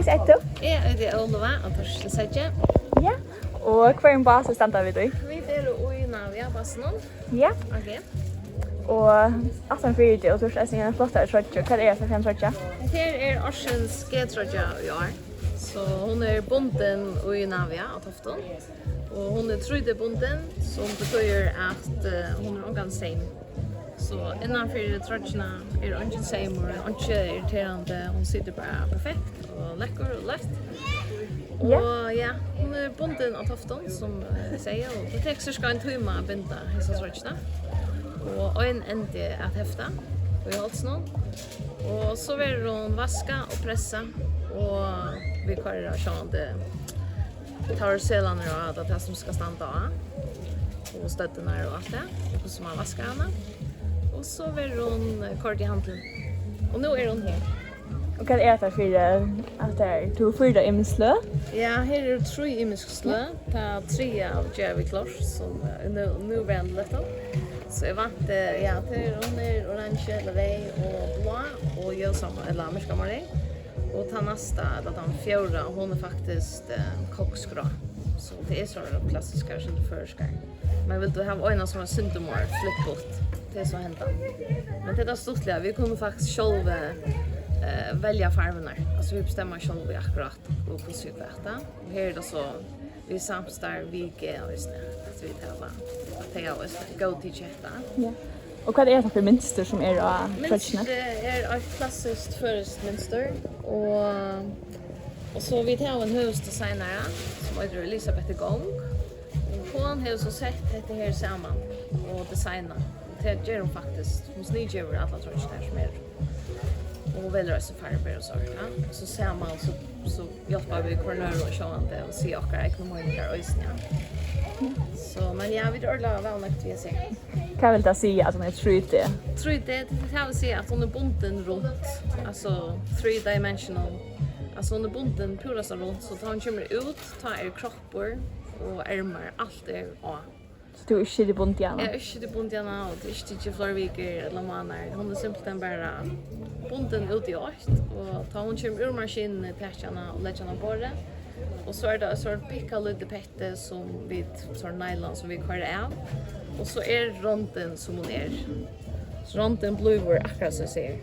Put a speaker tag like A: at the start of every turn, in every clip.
A: Hur är det?
B: Det är Olva och Torsten.
A: Ja. Och kvar en bas stannar vi då.
B: Vi är i Navia basen.
A: Ja.
B: Okej.
A: Och alltså för det och så är det en flottare tröja. Vad är det för en tröja?
B: Här är Orsens G-tröja i år. Så hon är bunden i Navia av Tofton. Och hon är tröjde bunden som betyder att hon är organ same. Så innanför tröjorna är det inte same och inte irriterande. Hon sitter bara perfekt och läcker och lätt. Och ja, hon är bunden av Tofton som säger. Och det tar ska en timme att binda dessa tröjorna. Och en ände att häfta och i halsen. Och så vill hon vaska och pressa och vi kör och sjönde tar selarna och det som ska stanna och stötterna och allt det och så man vaskar henne. Och så vill hon kort i handen. Och nu är hon här.
A: Och vad är det för att det är två fyra imslö?
B: Ja, här är det tre imslö. Det är tre av Jerry Kloss som nu vänder lite. Så jag vant ja, hon är orange eller röd och blå och ljusa eller mörkare. Och ta nästa att han fjärde hon är faktiskt kocksgrå. Så det är så klassiska som förskar. Men vill du ha en som har symptomar flippbort. Det är så hända. Men det är stort vi kommer faktiskt själva välja färgerna. Alltså vi bestämmer själva akkurat och hur vi veta. Och här är det så vi samstar vilka och så vi tar att ta oss go till chatta.
A: Ja. Och vad är det för mönster som är av tröjorna?
B: Det är ett klassiskt förmönster och så vi tar en husdesignare som heter Elisabeth Gång. Och hon har så sett det här samman och designat. Det gör hon faktiskt. Hon sniger över alla tröjor som är. Och väljer oss färger och så. Ja. Så ser man så hjälper vi kornör och sjönde och se och ekonomiska och isnja. Så men ja, vi ordlar väl något vi ser.
A: Kan väl ta säga att hon är tröjde.
B: Tröjde, det kan vi se att hon är bunden runt. Alltså three-dimensional. Alltså hon är bunden pura så runt så tar hon kommer ut, tar kroppar och ärmar, allt är av.
A: Så du är inte det bunt igen?
B: Jag är inte det bunt igen och det är inte flera veckor eller månader. Hon är simpelthen bara bunden ut i åt och tar hon kommer ur maskinen till täckarna och lägger henne på det. Och så är det så picka lite pette som vid sån nylon som vi kör av. Och så är ronden som hon är. Så ronden blir akkurat så ser.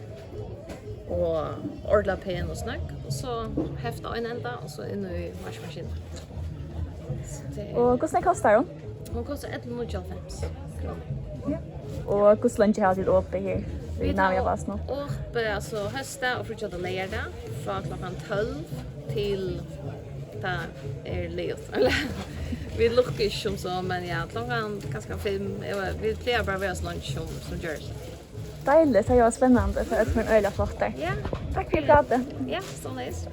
B: Och ordla pen och snack och så häfta en ända och så in i vaskmaskinen.
A: Och hur mycket kostar hon?
B: Hon kostar 11,95.
A: Ja. Och hur länge har du uppe här?
B: Vi
A: Navia bas nu.
B: Uppe alltså hösta och fortsätta lärda från klockan 12 till ta är lejt. Vi luckar som så men ja, klockan ganska 5. Vi plejer bara vara så lunch som görs.
A: Dejligt, det var spännande för att få en öl flott där.
B: Ja,
A: tack för pratet.
B: Ja, så nice.